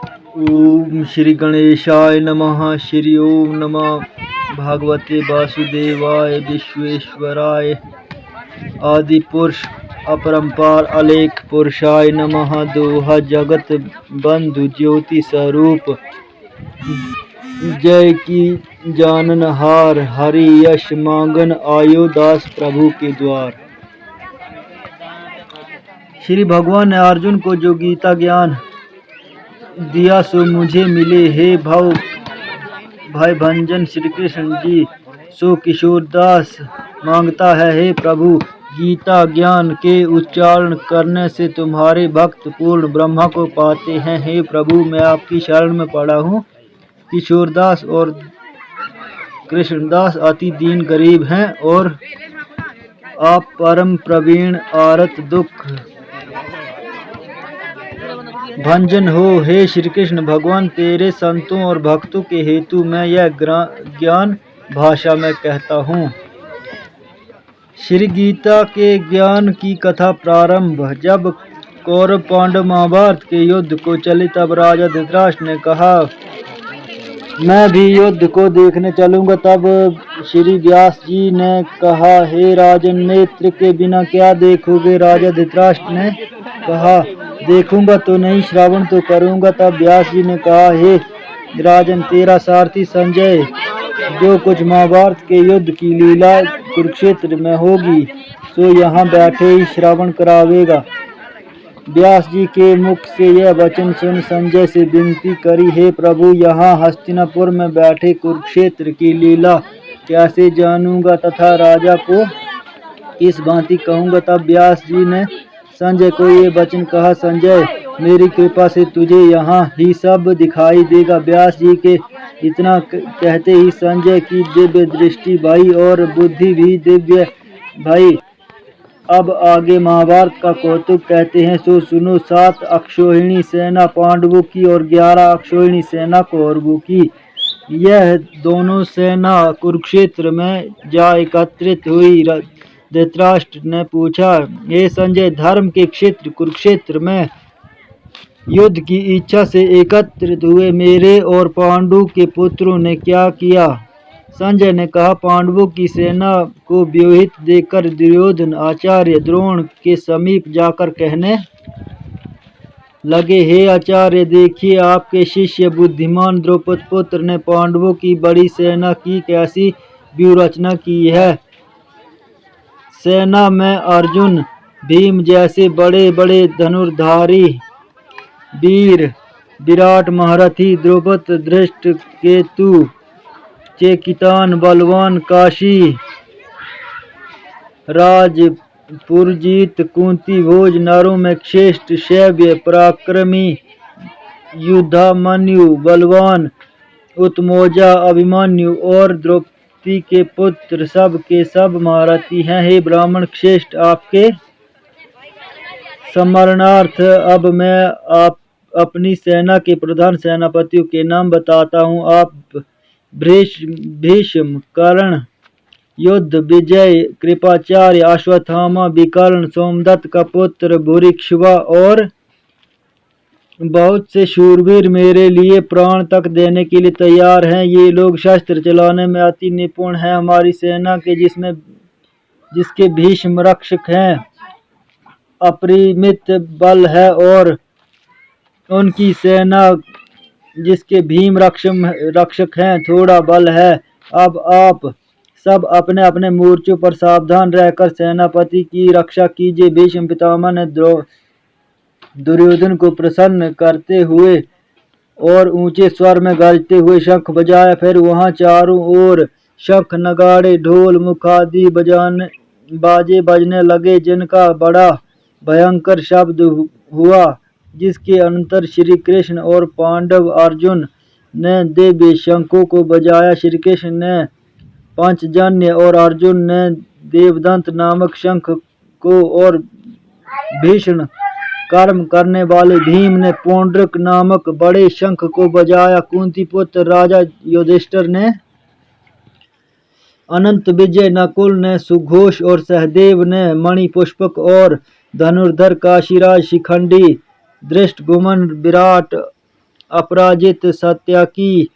ओम श्री गणेशाय नमः। श्री ओम नमः भगवते वासुदेवाय विश्वेश्वराय आदि पुरुष अपरंपार अलेख पुरुषाय नमः। दोहा जगत बंधु ज्योति स्वरूप जय की जाननहार हरि यश मांगन आयो दास प्रभु के द्वार। श्री भगवान ने अर्जुन को जो गीता ज्ञान दिया सो मुझे मिले। हे भाई भंजन श्री कृष्ण जी सो किशोरदास मांगता है। हे प्रभु गीता ज्ञान के उच्चारण करने से तुम्हारे भक्त पूर्ण ब्रह्मा को पाते हैं। हे प्रभु मैं आपकी शरण में पड़ा हूँ। किशोरदास और कृष्णदास अति दीन गरीब हैं और आप परम प्रवीण आरत दुख भंजन हो। हे श्री कृष्ण भगवान तेरे संतों और भक्तों के हेतु मैं यह ज्ञान भाषा में कहता हूँ। श्री गीता के ज्ञान की कथा प्रारंभ। जब कौरव पांडव महाभारत के युद्ध को चले तब राजा धृतराष्ट्र ने कहा मैं भी युद्ध को देखने चलूंगा। तब श्री व्यास जी ने कहा हे राजन नेत्र के बिना क्या देखोगे। राजा धृतराष्ट्र ने कहा देखूंगा तो नहीं श्रवण तो करूंगा। तब व्यास जी ने कहा हे राजन तेरा सारथी संजय जो कुछ महाभारत के युद्ध की लीला कुरुक्षेत्र में होगी सो यहाँ बैठे ही श्रवण करावेगा। व्यास जी के मुख से यह वचन सुन संजय से विनती करी हे प्रभु यहाँ हस्तिनापुर में बैठे कुरुक्षेत्र की लीला कैसे जानूंगा तथा राजा को किस भांति कहूँगा। तब व्यास जी ने संजय को ये वचन कहा संजय मेरी कृपा से तुझे यहाँ ही सब दिखाई देगा। व्यास जी के इतना कहते ही संजय की दिव्य दृष्टि भाई और बुद्धि भी दिव्य भाई। अब आगे महाभारत का कौतुक कहते हैं सो सुनो। 7 अक्षौहिणी सेना पांडवों की और 11 अक्षौहिणी सेना कौरवों की। यह दोनों सेना कुरुक्षेत्र में जा एकत्रित हुई। धृतराष्ट्र ने पूछा हे संजय धर्म के क्षेत्र कुरुक्षेत्र में युद्ध की इच्छा से एकत्रित हुए मेरे और पांडु के पुत्रों ने क्या किया। संजय ने कहा पांडवों की सेना को व्यूहित देखकर दुर्योधन आचार्य द्रोण के समीप जाकर कहने लगे हे आचार्य देखिए आपके शिष्य बुद्धिमान द्रौपद पुत्र ने पांडवों की बड़ी सेना की कैसी व्यूह की है। सेना में अर्जुन भीम जैसे बड़े बड़े धनुर्धारी वीर विराट महारथी द्रुपद धृष्ट केतु चेकितान बलवान काशी राज पुरजीत कुंती भोज नरों में श्रेष्ठ शैव्य पराक्रमी युद्धामन्यु बलवान उत्मोजा अभिमन्यु और द्रौपदी के पुत्र सब के सब महारथी हैं। हे ब्राह्मण श्रेष्ठ आपके स्मरणार्थ अब मैं आप अपनी सेना के प्रधान सेनापतियों के नाम बताता हूँ। आप भीष्म कर्ण युद्ध विजय कृपाचार्य अश्वत्थामा विकर्ण सोमदत्त का पुत्र भूरिश्रवा और बहुत से शूरवीर मेरे लिए प्राण तक देने के लिए तैयार हैं। ये लोग शस्त्र चलाने में अति निपुण हैं। हमारी सेना के जिसके भीष्म रक्षक हैं अपरिमित बल है और उनकी सेना जिसके भीम रक्षक हैं थोड़ा बल है। अब आप सब अपने अपने मोर्चों पर सावधान रहकर सेनापति की रक्षा कीजिए। भीष्म पितामह ने दुर्योधन को प्रसन्न करते हुए और ऊंचे स्वर में गरजते हुए शंख बजाया। फिर वहां चारों ओर शंख नगाड़े ढोल मुखादि बाजे बजने लगे जिनका बड़ा भयंकर शब्द हुआ जिसके अंतर श्री कृष्ण और पांडव अर्जुन ने दिव्य शंखों को बजाया। श्री कृष्ण ने पंचजन्य और अर्जुन ने देवदंत नामक शंख को और भीषण कर्म करने वाले भीम ने पौंड्रक नामक बड़े शंख को बजाया। कुंती पुत्र राजा युधिष्ठिर ने अनंत विजय नकुल ने सुघोष और सहदेव ने मणिपुष्पक और धनुर्धर काशीराज शिखंडी दृष्टगुम्न विराट अपराजित सत्यकी,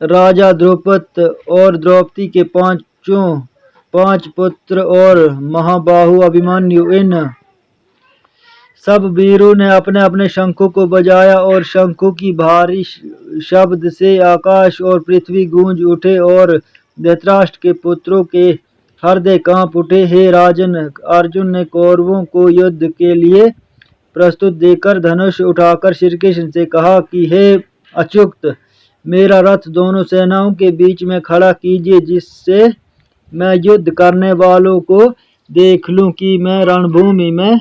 राजा द्रुपद और द्रौपदी के पांच पुत्र और महाबाहु अभिमन्यु, इन सब वीरों ने अपने अपने शंखों को बजाया और शंखों की भारी शब्द से आकाश और पृथ्वी गूंज उठे और धृतराष्ट्र के पुत्रों के हृदय कांप उठे। हे राजन, अर्जुन ने कौरवों को युद्ध के लिए प्रस्तुत देखकर धनुष उठाकर श्री कृष्ण से कहा कि हे अच्युत, मेरा रथ दोनों सेनाओं के बीच में खड़ा कीजिए, जिससे मैं युद्ध करने वालों को देख लूं कि मैं रणभूमि में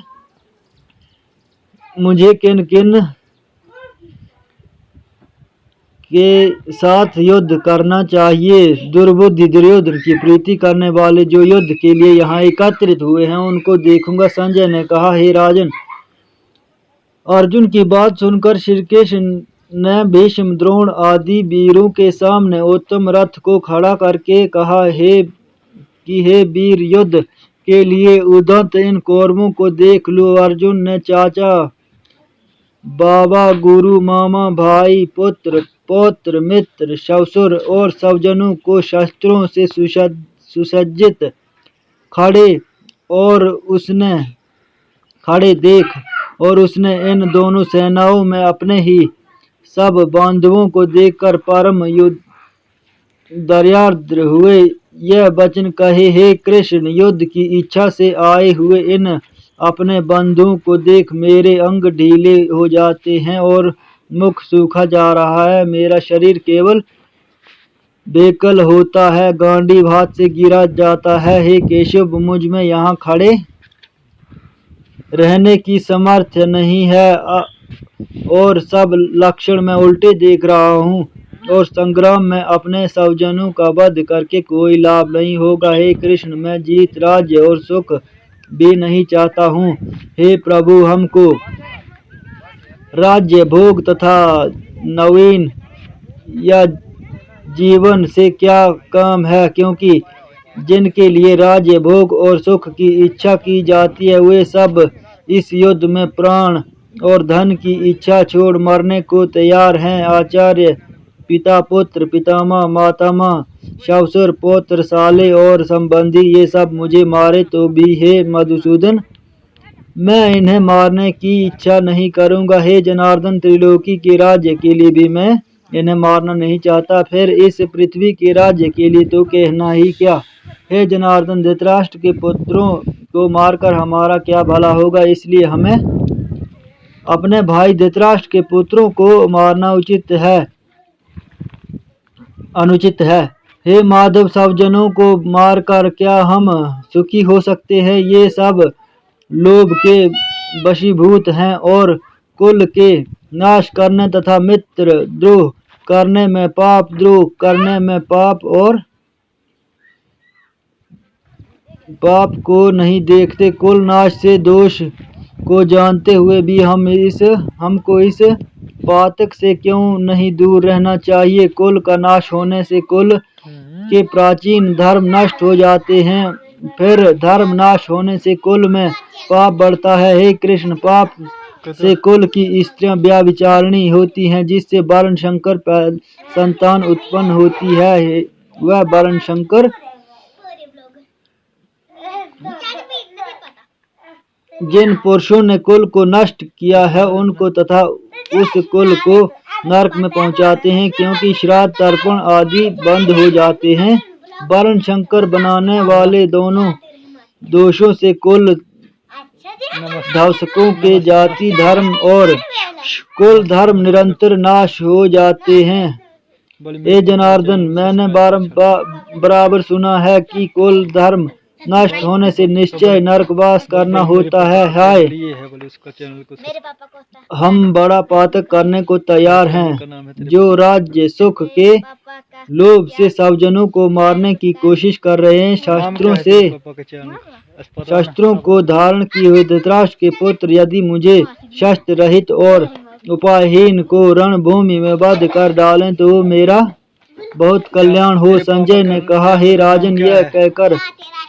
मुझे किन किन के साथ युद्ध करना चाहिए। दुर्बुद्धि दुर्योधन की प्रीति करने वाले जो युद्ध के लिए यहाँ एकत्रित हुए हैं, उनको देखूंगा। संजय ने कहा, हे राजन, अर्जुन की बात सुनकर श्री कृष्ण ने भीष्म, द्रोण आदि वीरों के सामने उत्तम रथ को खड़ा करके कहा, हे वीर, युद्ध के लिए उद्यत इन कौरवों को देख लो। अर्जुन ने चाचा, बाबा, गुरु, मामा, भाई, पुत्र, पौत्र, मित्र, ससुर और स्वजनों को शस्त्रों से सुसज्जित खड़े देख और उसने इन दोनों सेनाओं में अपने ही सब बांधवों को देखकर परम दयार्द्र हुए यह वचन कहे, हे कृष्ण, युद्ध की इच्छा से आए हुए इन अपने बंधुओं को देख मेरे अंग ढीले हो जाते हैं और मुख सूखा जा रहा है। मेरा शरीर केवल बेकल होता है, गांडीव हाथ से गिरा जाता है। हे केशव, मुझ में यहाँ खड़े रहने की सामर्थ्य नहीं है और सब लक्षण मैं उल्टे देख रहा हूँ और संग्राम में अपने स्वजनों का वध करके कोई लाभ नहीं होगा। हे कृष्ण, मैं जीत, राज्य और सुख भी नहीं चाहता हूँ। हे प्रभु, हमको राज्य भोग तथा नवीन या जीवन से क्या काम है, क्योंकि जिनके लिए राज्य भोग और सुख की इच्छा की जाती है, वे सब इस युद्ध में प्राण और धन की इच्छा छोड़ मरने को तैयार हैं। आचार्य, पिता, पुत्र, पितामह, मातामह, ससुर, पौत्र, साले और संबंधी, ये सब मुझे मारे तो भी हे मधुसूदन, मैं इन्हें मारने की इच्छा नहीं करूंगा। हे जनार्दन, त्रिलोकी के राज्य के लिए भी मैं इन्हें मारना नहीं चाहता, फिर इस पृथ्वी के राज्य के लिए तो कहना ही क्या। हे जनार्दन, धृतराष्ट्र के पुत्रों को मारकर हमारा क्या भला होगा, इसलिए हमें अपने भाई धृतराष्ट्र के पुत्रों को मारना अनुचित है। हे माधव, सब जनों को मारकर क्या हम सुखी हो सकते हैं। ये सब लोभ के वशीभूत हैं और कुल के नाश करने तथा मित्र द्रोह करने में पाप, द्रोह करने में पाप और पाप को नहीं देखते। कुल नाश से दोष को जानते हुए भी हमको इस पातक से क्यों नहीं दूर रहना चाहिए। कुल का नाश होने से कुल के प्राचीन धर्म नष्ट हो जाते हैं, फिर धर्म नाश होने से कुल में पाप बढ़ता है। हे कृष्ण, पाप से कुल की स्त्रियां व्यभिचारिणी होती हैं, जिससे वर्ण शंकर संतान उत्पन्न होती है। वह वर्ण शंकर जिन पुरुषों ने कुल को नष्ट किया है, उनको तथा उस कुल को नरक में पहुंचाते हैं, क्योंकि श्राद्ध, तर्पण आदि बंद हो जाते हैं। वर्ण शंकर बनाने वाले दोनों दोषों से कुल ध्वंसकों के जाति धर्म और कुल धर्म निरंतर नाश हो जाते हैं। हे जनार्दन, मैंने बराबर सुना है कि कुल धर्म नष्ट होने से निश्चय नरकवास करना होता है। हाय, हम बड़ा पातक करने को तैयार हैं, जो राज्य सुख के लोभ से स्वजनों को मारने की कोशिश कर रहे हैं। शस्त्रों को धारण किए हुए धृतराष्ट्र के पुत्र यदि मुझे शस्त्र रहित और उपायहीन को रणभूमि में वध कर डालें तो मेरा बहुत कल्याण हो। संजय ने कहा, हे राजन, यह कहकर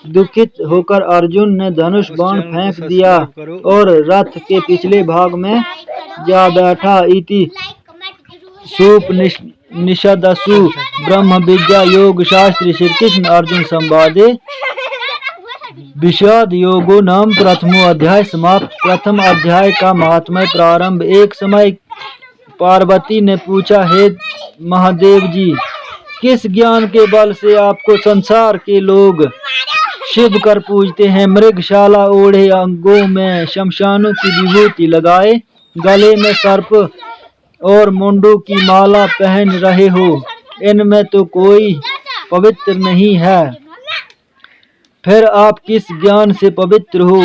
दुखित होकर अर्जुन ने धनुष बाण फेंक दिया और रथ के पिछले भाग में जा बैठा। इति सूप निषदसु ब्रह्म विद्या योग शास्त्र श्री कृष्ण अर्जुन संवादे विषाद योगो नाम प्रथमो अध्याय समाप्त। प्रथम अध्याय का महात्म्य प्रारंभ। एक समय पार्वती ने पूछा, हे महादेव जी, किस ज्ञान के बल से आपको संसार के लोग शिव कर पूजते हैं? मृगशाला ओढ़े, अंगों में शमशानों की विभूति लगाए, गले में सर्प और मुंडों की माला पहन रहे हो, इनमें तो कोई पवित्र नहीं है। फिर आप किस ज्ञान से पवित्र हो,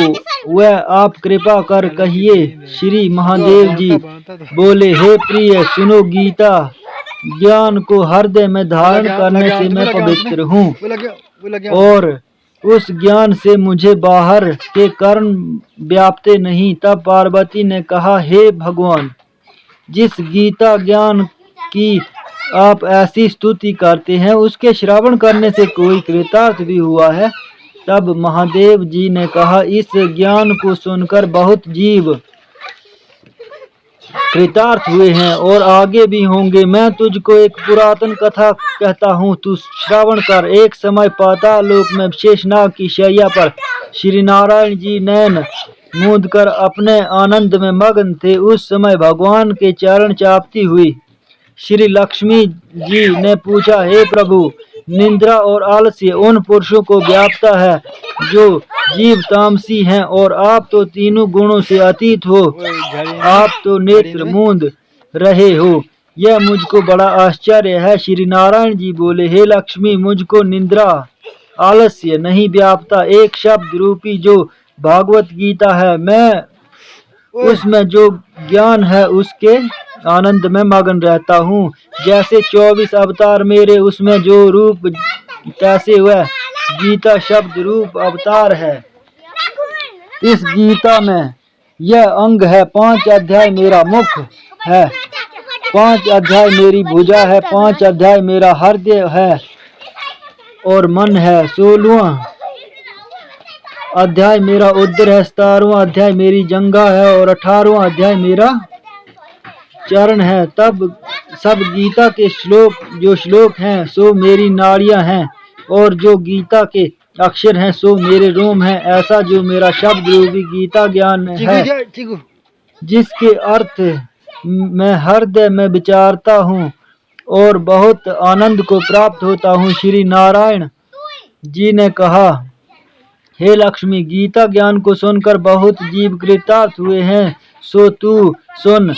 वह आप कृपा कर कहिए। श्री महादेव जी बोले, हे प्रिय, सुनो गीता ज्ञान को हृदय में धारण करने से मैं पवित्र हूँ और उस ज्ञान से मुझे बाहर के कर्म व्यापते नहीं। तब पार्वती ने कहा, हे भगवान, जिस गीता ज्ञान की आप ऐसी स्तुति करते हैं, उसके श्रवण करने से कोई कृतार्थ भी हुआ है? तब महादेव जी ने कहा, इस ज्ञान को सुनकर बहुत जीव कृतार्थ हुए हैं और आगे भी होंगे। मैं तुझको एक पुरातन कथा कहता हूँ, तू श्रवण कर। एक समय पाताल लोक में शेषनाग की शैया पर श्री नारायण जी नैन मूंद कर अपने आनंद में मग्न थे। उस समय भगवान के चरण चापती हुई श्री लक्ष्मी जी ने पूछा, हे प्रभु, निद्रा और आलस्य उन पुरुषों को व्यापता है जो जीव तामसी हैं, और आप तो तीनों गुणों से अतीत हो, आप तो नेत्र मूंद रहे हो, यह मुझको बड़ा आश्चर्य है। श्री नारायण जी बोले, हे लक्ष्मी, मुझको निद्रा आलस्य नहीं व्यापता। एक शब्द रूपी जो भागवत गीता है, मैं उसमें जो ज्ञान है उसके आनंद में मगन रहता हूँ। जैसे 24 अवतार मेरे, उसमें जो रूप तैसे वह गीता शब्द रूप अवतार है। इस गीता में यह अंग है। 5 अध्याय मेरा मुख है, 5 अध्याय मेरी भुजा है, 5 अध्याय मेरा हृदय है और मन है, 16वां अध्याय मेरा उदर है, 17वां अध्याय मेरी जंघा है और 18वां अध्याय मेरा चरण है। तब सब गीता के श्लोक हैं सो मेरी नाड़ियां हैं, और जो गीता के अक्षर हैं सो मेरे रोम हैं। ऐसा जो मेरा शब्द रूपी गीता ज्ञान है, जिसके अर्थ मैं हृदय में विचारता हूँ और बहुत आनंद को प्राप्त होता हूँ। श्री नारायण जी ने कहा, हे लक्ष्मी, गीता ज्ञान को सुनकर बहुत जीव कृतार्थ हुए हैं, सो तू सुन।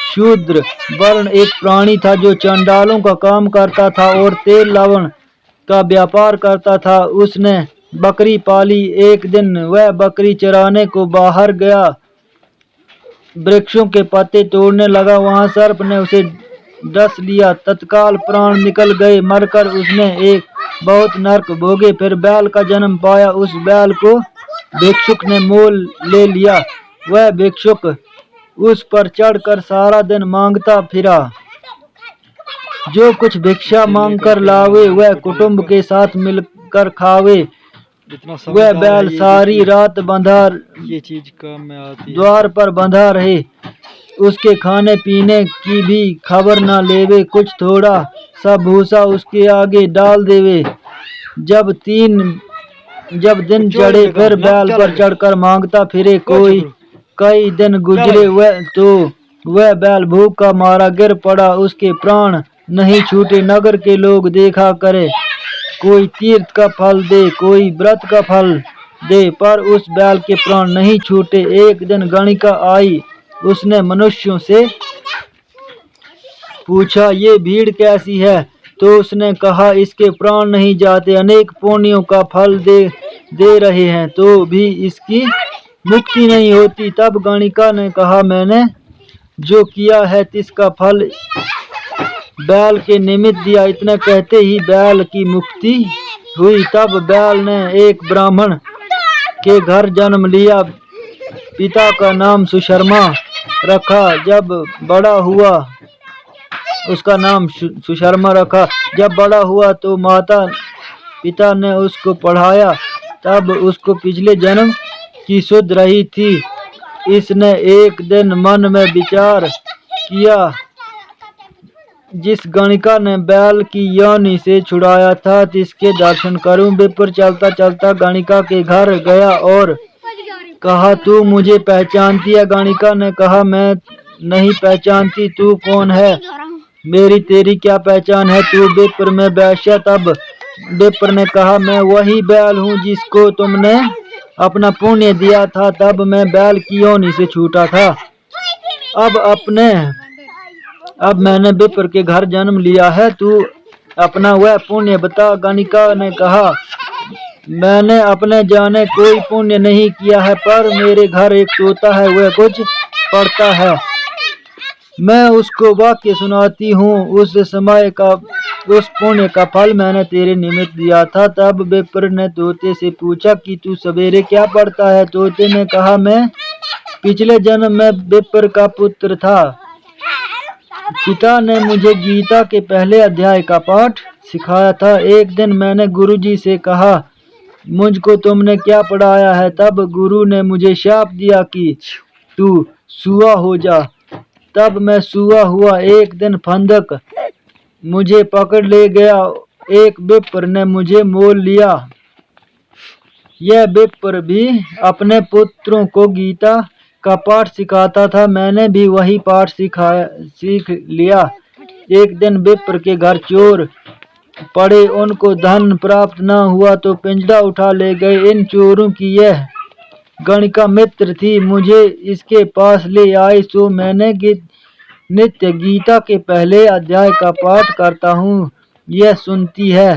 शूद्र वर्ण एक प्राणी था जो चंडालों का काम करता था और तेल लवण का व्यापार करता था। उसने बकरी पाली। एक दिन वह बकरी चराने को बाहर गया, वृक्षों के पत्ते तोड़ने लगा। वहां सर्प ने उसे डस लिया, तत्काल प्राण निकल गए। मरकर उसने एक बहुत नरक भोगे। फिर बैल का जन्म पाया। उस बैल को भिक्षुक ने मोल ले लिया। वह भिक्षुक उस पर चढ़कर सारा दिन मांगता फिरा। जो कुछ भिक्षा मांग कर लावे वह कुटुंब के साथ मिलकर खावे। वह बैल सारी रात बंधा, ये चीज काम में आती है, द्वार पर बंधा रहे। उसके खाने पीने की भी खबर न लेवे। कुछ थोड़ा सा भूसा उसके आगे डाल देवे। जब दिन चढ़े फिर बैल पर चढ़कर मांगता फिरे। कई दिन गुजरे वह बैल भूख का मारा गिर पड़ा। उसके प्राण नहीं छूटे। नगर के लोग देखा करे, कोई तीर्थ का फल दे, कोई व्रत का फल दे, पर उस बैल के प्राण नहीं छूटे। एक दिन गणिका आई। उसने मनुष्यों से पूछा, ये भीड़ कैसी है? तो उसने कहा, इसके प्राण नहीं जाते, अनेक पुण्यों का फल दे रहे हैं तो भी इसकी मुक्ति नहीं होती। तब गणिका ने कहा, मैंने जो किया है तिसका फल बैल के निमित्त दिया। इतना कहते ही बैल की मुक्ति हुई। तब बैल ने एक ब्राह्मण के घर जन्म लिया। पिता का नाम सुशर्मा रखा। जब बड़ा हुआ उसका नाम सुशर्मा रखा। जब बड़ा हुआ तो माता पिता ने उसको पढ़ाया। तब उसको पिछले जन्म की सुध रही थी। इसने एक दिन मन में विचार किया, जिस गणिका ने बैल की योनि से छुड़ाया था जिसके दर्शन करूं। विप्र चलता चलता गणिका के घर गया और कहा, तू मुझे पहचानती है? गणिका ने कहा, मैं नहीं पहचानती, तू कौन है? मेरी तेरी क्या पहचान है? तू विप्र में वैश्य। तब विप्र ने कहा, मैं वही बैल हूँ जिसको तुमने अपना पुण्य दिया था, तब मैं बैल की योनि से छूटा था। अब मैंने विप्र के घर जन्म लिया है, तू अपना वह पुण्य बता। गणिका ने कहा, मैंने अपने जाने कोई पुण्य नहीं किया है, पर मेरे घर एक तोता है, वह कुछ पढ़ता है, मैं उसको वाक्य सुनाती हूँ। उस पुण्य का फल मैंने तेरे निमित्त दिया था। तब विप्र ने तोते से पूछा कि तू सवेरे क्या पढ़ता है? तोते ने कहा, मैं पिछले जन्म में विप्र का पुत्र था। पिता ने मुझे गीता के पहले अध्याय का पाठ सिखाया था। एक दिन मैंने गुरुजी से कहा, मुझको तुमने क्या पढ़ाया है? तब गुरु ने मुझे शाप दिया कि तू सूआ हो जा। तब मैं सूआ हुआ। एक दिन फंदक मुझे पकड़ ले गया। एक विप्र ने मुझे मोल लिया। यह विप्र भी अपने पुत्रों को गीता का पाठ सिखाता था। मैंने भी वही पाठ सीख लिया। एक दिन विप्र के घर चोर पड़े, उनको धन प्राप्त न हुआ तो पिंजड़ा उठा ले गए। इन चोरों की यह गणिका मित्र थी। मुझे इसके पास ले आई, सो मैंने नित्य गीता के पहले अध्याय का पाठ करता हूँ। यह सुनती है,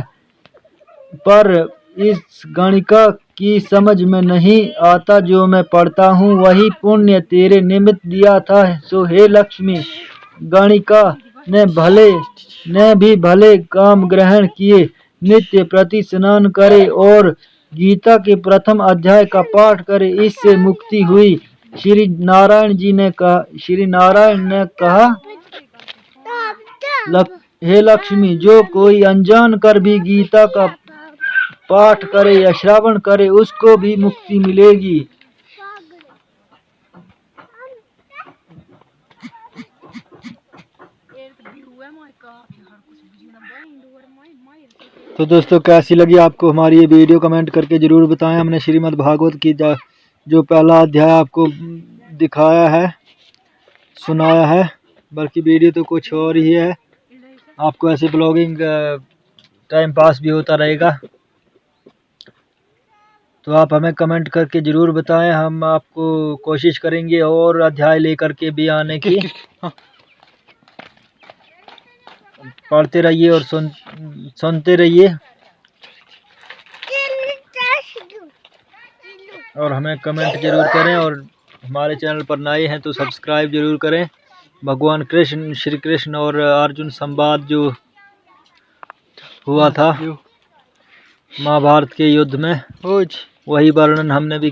पर इस गणिका की समझ में नहीं आता। जो मैं पढ़ता हूँ वही पुण्य तेरे निमित्त दिया था। सो हे लक्ष्मी, गणिका ने भी भले काम ग्रहण किए, नित्य प्रति स्नान करे और गीता के प्रथम अध्याय का पाठ करे, इससे मुक्ति हुई। श्री नारायण ने कहा, हे लक्ष्मी, जो कोई अनजान कर भी गीता का पाठ करे या श्रवण करे, उसको भी मुक्ति मिलेगी। तो दोस्तों, कैसी लगी आपको हमारी ये वीडियो? कमेंट करके जरूर बताएं। हमने श्रीमद् भागवत की जो पहला अध्याय आपको दिखाया है, सुनाया है, बल्कि वीडियो तो कुछ और ही है। आपको ऐसे ब्लॉगिंग टाइम पास भी होता रहेगा। तो आप हमें कमेंट करके ज़रूर बताएं। हम आपको कोशिश करेंगे और अध्याय लेकर के भी आने की। पढ़ते रहिए और सुनते रहिए, और हमें कमेंट जरूर करें। और हमारे चैनल पर नए हैं तो सब्सक्राइब जरूर करें। भगवान कृष्ण, श्री कृष्ण और अर्जुन संवाद जो हुआ था महाभारत के युद्ध में, वही वर्णन हमने भी